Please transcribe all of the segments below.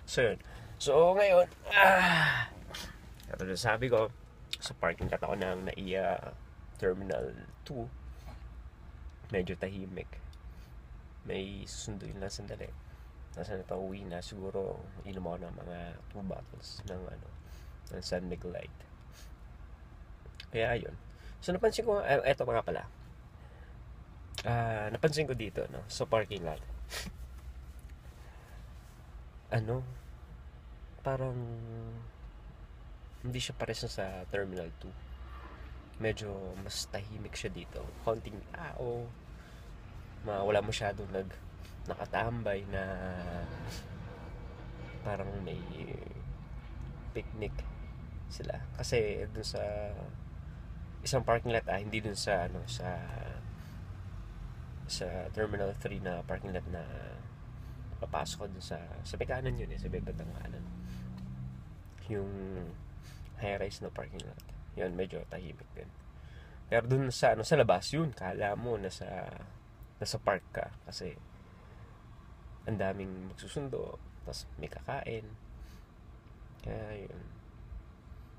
So yun. So ngayon, katulad sabi ko, sa parking lot ako ng NAIA Terminal 2, medyo tahimik. May susunduin lang sandali. Nasa na uwi na, siguro inom ako ng mga 2 bottles ng ng San Miguel Light. Kaya ayun. So napansin ko, eto mga pala. Napansin ko dito, no, sa parking lot. Ano, parang hindi siya pares na sa Terminal 2. Medyo mas tahimik siya dito. Konting tao. Wala masyadong nakatambay na parang may picnic sila. Kasi dun sa isang parking lot, hindi dun sa sa Terminal 3 na parking lot na papasok ko dun sa may kanan yun sa may batang kanan. Yung high-rise na parking lot. Yun, medyo tahimik din. Pero dun sa labas yun, kala mo nasa park ka kasi ang daming magsusundo, tapos may kakain. Kaya yun.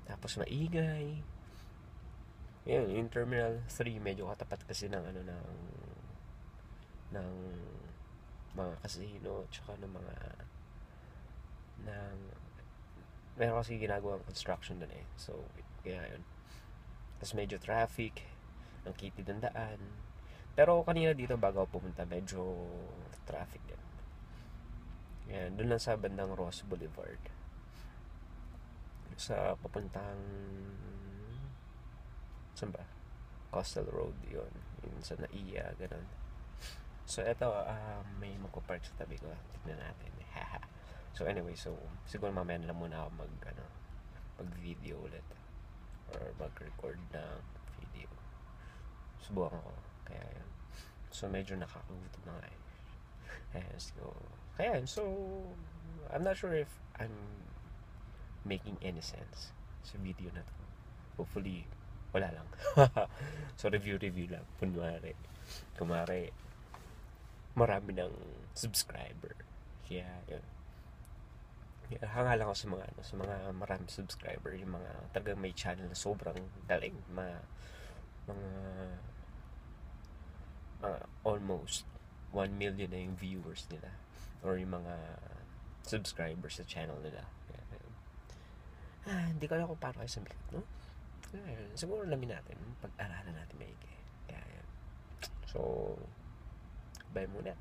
Tapos maingay. Yun, yung Terminal 3 medyo katapat kasi ng mga casino tsaka ng mga ng meron kasi ginagawang construction dun so kaya yun, tapos medyo traffic, ang kitid ng daan. Pero kanina dito bago ako pumunta, medyo traffic din. Yan, dun lang sa bandang Ross Boulevard, sa papuntang saan ba? Coastal Road yun, yun sa NAIA, ganun. So eto, may magko-park sa tabi ko. Tignan natin. So anyway, so siguro mamaya na lang muna ako mag-video ulit or mag-record ng video. Subukan ko. Kaya yun. So medyo nakakagutom na nga so kaya yun. So I'm not sure if I'm making any sense sa video na to. Hopefully wala lang. So review lang. Kunwari marami ng subscriber. Kaya yun. Hangal ako sa mga maraming subscriber, yung mga talagang may channel na sobrang galing, mga almost 1 million na yung viewers nila or yung mga subscribers sa channel nila. Hindi ko alam kung paano kayo sumikat, no? Siguro namin natin, pag-aralan natin maigi. Kaya yan. So bye muna.